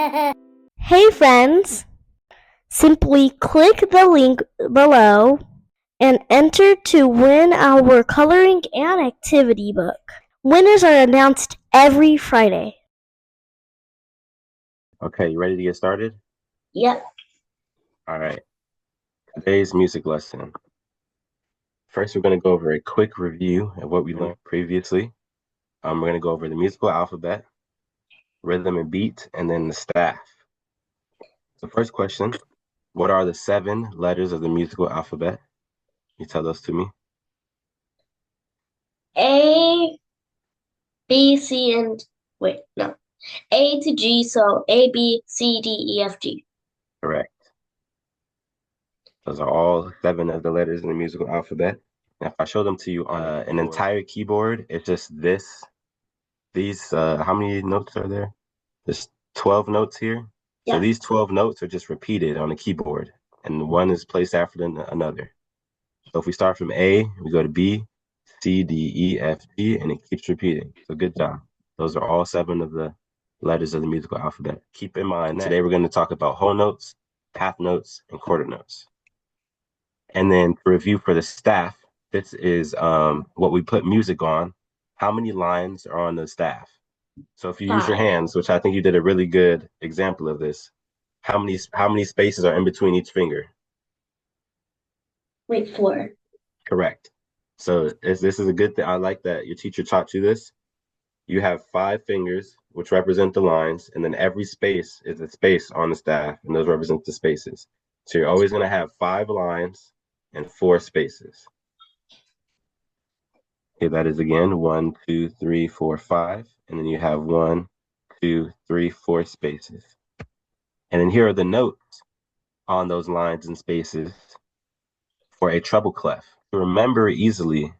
Hey friends! Simply click the link below and enter to win our coloring and activity book. Winners are announced every Friday. Okay, you ready to get started? Yep. All right. Today's music lesson. First, we're going to go over a quick review of what we learned previously. We're going to go over the musical alphabet, rhythm and beat, and then the staff. So first question, what are the 7 letters of the musical alphabet? Can you tell those to me? A, B, C, and wait, no. A to G, so A, B, C, D, E, F, G. Correct. Those are all 7 of the letters in the musical alphabet. Now, if I show them to you on an entire keyboard, it's just these, how many notes are there? There's 12 notes here. So these 12 notes are just repeated on the keyboard, and one is placed after another. So if we start from A, we go to B, C, D, E, F, G, and it keeps repeating. So good job. Those are all 7 of the letters of the musical alphabet. Keep in mind, today we're going to talk about whole notes, half notes, and quarter notes. And then to review for the staff, this is what we put music on. How many lines are on the staff? So if you use your hands, which I think you did a really good example of this, how many spaces are in between each finger? Wait, 4. Correct. So this is a good thing. I like that your teacher taught you this. You have 5 fingers, which represent the lines, and then every space is a space on the staff, and those represent the spaces. So you're always going to have 5 lines and 4 spaces. Okay, that is again 1, 2, 3, 4, 5, and then you have 1, 2, 3, 4 spaces. And then here are the notes on those lines and spaces for a treble clef. To remember easily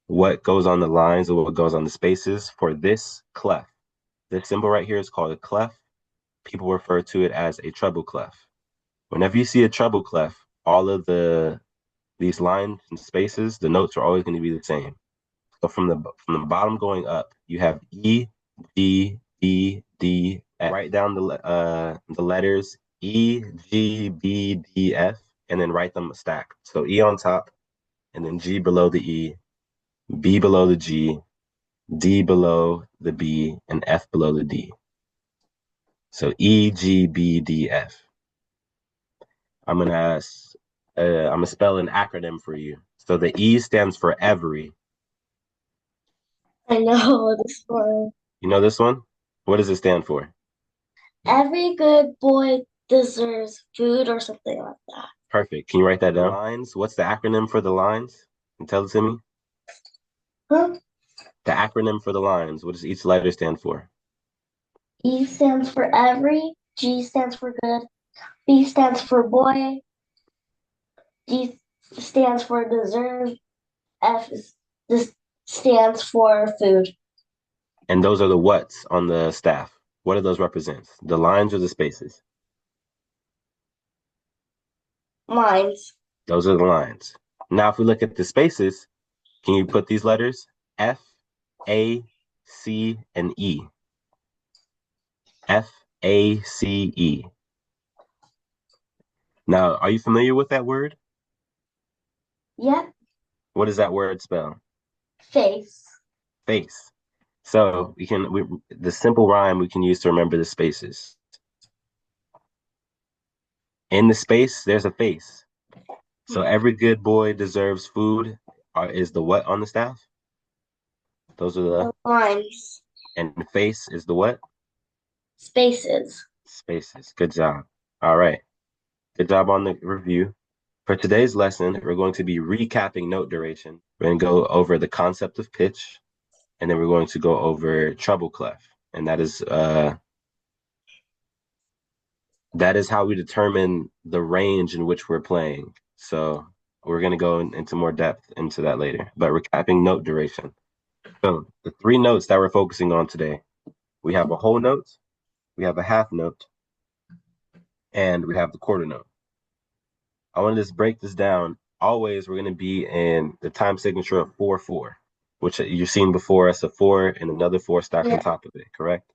what goes on the lines or what goes on the spaces for this clef. This symbol right here is called a clef. People refer to it as a treble clef. Whenever you see a treble clef, all of these lines and spaces, the notes are always going to be the same. So from the bottom going up, you have E, G, B, D, F. Write down the letters E, G, B, D, F, and then write them stacked. So E on top, and then G below the E, B below the G, D below the B, and F below the D. So E, G, B, D, F. I'm gonna spell an acronym for you. So the E stands for every. I know this one. You know this one? What does it stand for? Every good boy deserves food or something like that. Perfect. Can you write that down? Lines. What's the acronym for the lines? Can you tell it to me? Huh? The acronym for the lines. What does each letter stand for? E stands for every, G stands for good, B stands for boy, D stands for deserve, this stands for food. And those are the what's on the staff. What do those represent? The lines or the spaces? Lines. Those are the lines. Now, if we look at the spaces, can you put these letters? F, A, C, and E. F, A, C, E. Now, are you familiar with that word? Yep. What does that word spell? Face. Face. So the simple rhyme we can use to remember the spaces. In the space, there's a face. So every good boy deserves food. Is the what on the staff? Those are the lines. And the face is the what? Spaces. Spaces. Good job. All right. Good job on the review. For today's lesson, we're going to be recapping note duration. We're going to go over the concept of pitch, and then we're going to go over treble clef, and that is how we determine the range in which we're playing. So we're going to go into more depth into that later. But recapping note duration. So the 3 notes that we're focusing on today, we have a whole note, we have a half note, and we have the quarter note. I want to just break this down. Always, we're going to be in the time signature of 4/4, which you've seen before as a 4 and another 4 stacked on top of it, correct?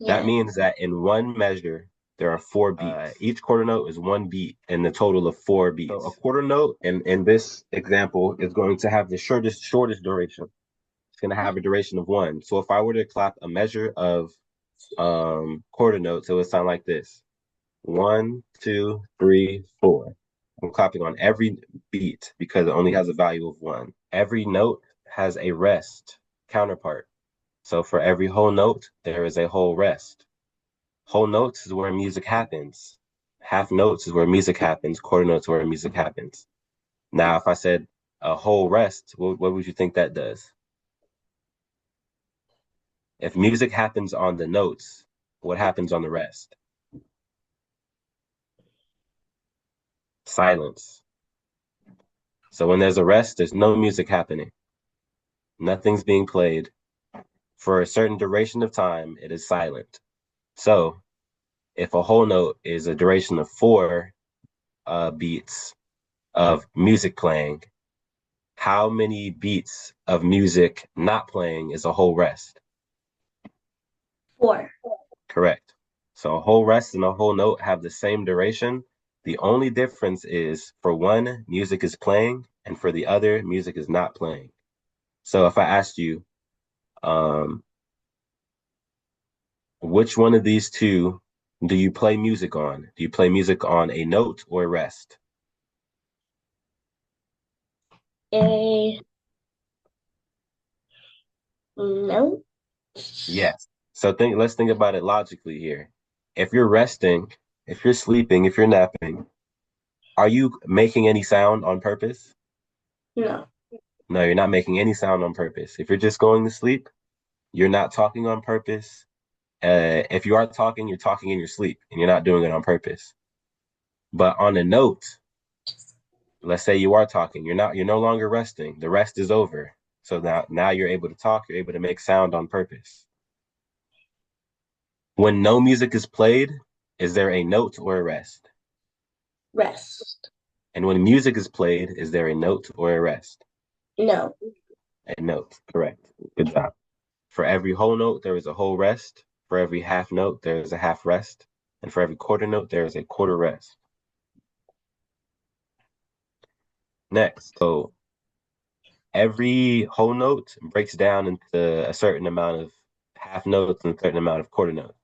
That Yeah. means that in one measure, there are four beats. Each quarter note is one beat in the total of four beats. So a quarter note in this example is going to have the shortest duration. It's going to have a duration of one. So if I were to clap a measure of quarter notes, it would sound like this. 1, 2, 3, 4. I'm clapping on every beat because it only has a value of one. Every note has a rest counterpart. So for every whole note, there is a whole rest. Whole notes is where music happens. Half notes is where music happens. Quarter notes is where music happens. Now, if I said a whole rest, what would you think that does? If music happens on the notes, what happens on the rest? Silence. So when there's a rest, there's no music happening. Nothing's being played. For a certain duration of time, it is silent. So if a whole note is a duration of four beats of music playing, how many beats of music not playing is a whole rest? 4. Correct. So a whole rest and a whole note have the same duration. The only difference is for one, music is playing, and for the other, music is not playing. So if I asked you, um, which one of these two do you play music on? Do you play music on a note or a rest? A note. Yes. So let's think about it logically here. If you're resting, if you're sleeping, if you're napping, are you making any sound on purpose? No. No, you're not making any sound on purpose. If you're just going to sleep, you're not talking on purpose. If you are talking, you're talking in your sleep and you're not doing it on purpose. But on a note, let's say you are talking, you're no longer resting. The rest is over. So now you're able to talk, you're able to make sound on purpose. When no music is played, is there a note or a rest? Rest. And when music is played, is there a note or a rest? No. A note, correct. Good job. For every whole note, there is a whole rest. For every half note, there is a half rest. And for every quarter note, there is a quarter rest. Next, so every whole note breaks down into a certain amount of half notes and a certain amount of quarter notes.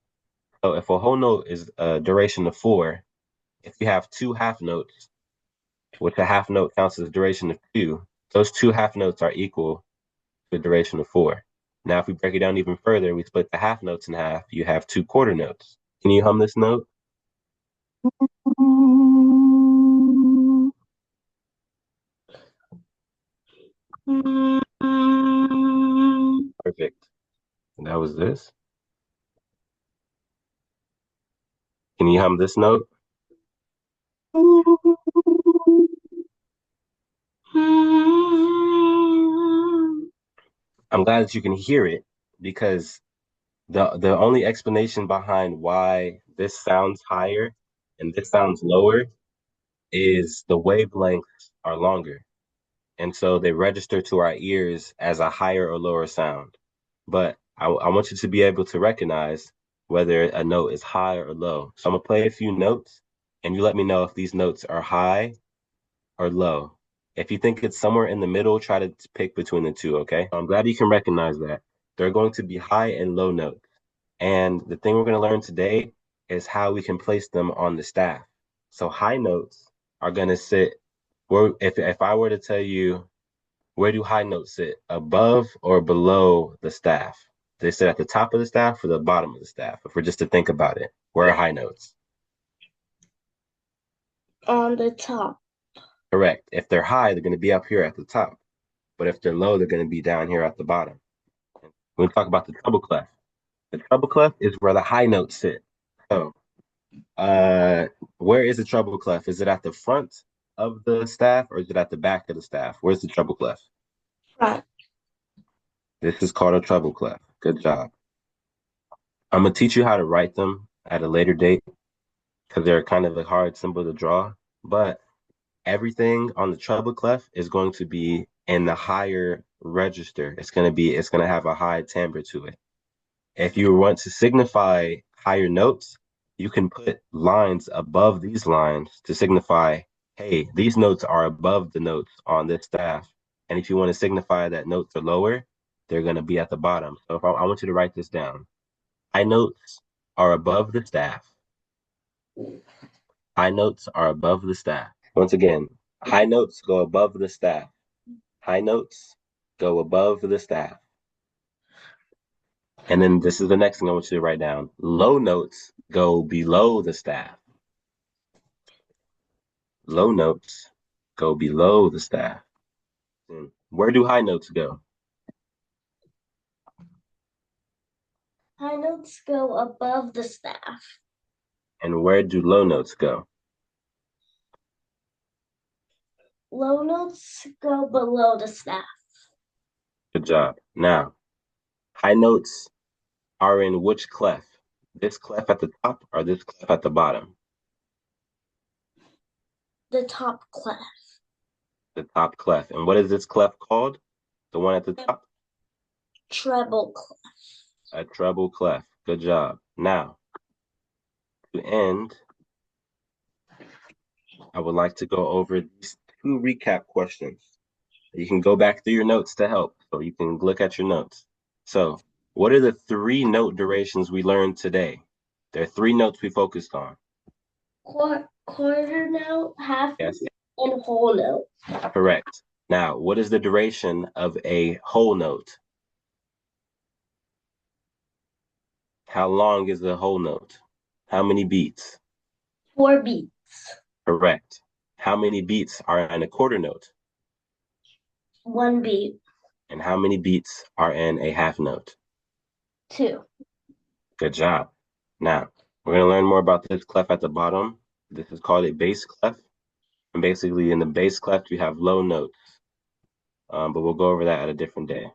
So if a whole note is a duration of four, if you have two half notes, which a half note counts as a duration of two, those two half notes are equal to the duration of four. Now, if we break it down even further, we split the half notes in half, you have two quarter notes. Can you hum this note? Perfect. And that was this. Can you hum this note? I'm glad that you can hear it because the only explanation behind why this sounds higher and this sounds lower is the wavelengths are longer. And so they register to our ears as a higher or lower sound. But I want you to be able to recognize whether a note is high or low. So I'm gonna play a few notes and you let me know if these notes are high or low. If you think it's somewhere in the middle, try to pick between the two, okay? I'm glad you can recognize that. There are going to be high and low notes. And the thing we're going to learn today is how we can place them on the staff. So high notes are going to sit where if I were to tell you where do high notes sit? Above or below the staff? They sit at the top of the staff or the bottom of the staff? If we're just to think about it, where are high notes? On the top. Correct. If they're high, they're going to be up here at the top. But if they're low, they're going to be down here at the bottom. When we talk about the treble clef, the treble clef is where the high notes sit. So, where is the treble clef? Is it at the front of the staff or is it at the back of the staff? Where's the treble clef? Front. This is called a treble clef. Good job. I'm gonna teach you how to write them at a later date because they're kind of a hard symbol to draw. But everything on the treble clef is going to be in the higher register. It's gonna have a high timbre to it. If you want to signify higher notes, you can put lines above these lines to signify, hey, these notes are above the notes on this staff. And if you want to signify that notes are lower, they're going to be at the bottom. So if I want you to write this down. High notes are above the staff. High notes are above the staff. Once again, high notes go above the staff. High notes go above the staff. And then this is the next thing I want you to write down. Low notes go below the staff. Low notes go below the staff. And where do high notes go? High notes go above the staff. And where do low notes go? Low notes go below the staff. Good job. Now, high notes are in which clef? This clef at the top or this clef at the bottom? The top clef. The top clef. And what is this clef called? The one at the top? Treble clef. A treble clef. Good job. Now, to end, I would like to go over these 2 recap questions. You can go back through your notes to help, so you can look at your notes. So, what are the 3 note durations we learned today? There are 3 notes we focused on. Quarter note, half Yes. and whole note. Correct. Now, what is the duration of a whole note? How long is the whole note? How many beats? 4 beats. Correct. How many beats are in a quarter note? 1 beat. And how many beats are in a half note? 2. Good job. Now, we're going to learn more about this clef at the bottom. This is called a bass clef. And basically, in the bass clef, you have low notes. But we'll go over that at a different day.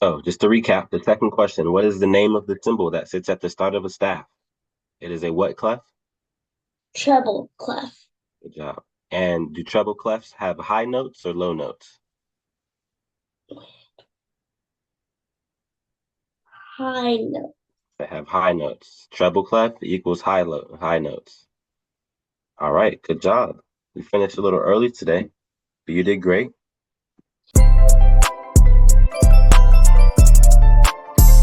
So, just to recap, the second question, what is the name of the symbol that sits at the start of a staff? It is a what clef? Treble clef. Good job. And do treble clefs have high notes or low notes? High note. They have high notes. Treble clef equals high notes. All right, good job. We finished a little early today, but you did great.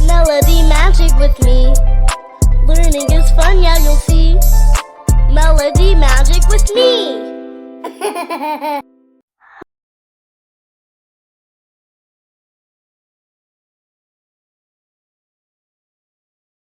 Melody magic with me. Learning is fun, yeah, you'll see. Melody magic with me.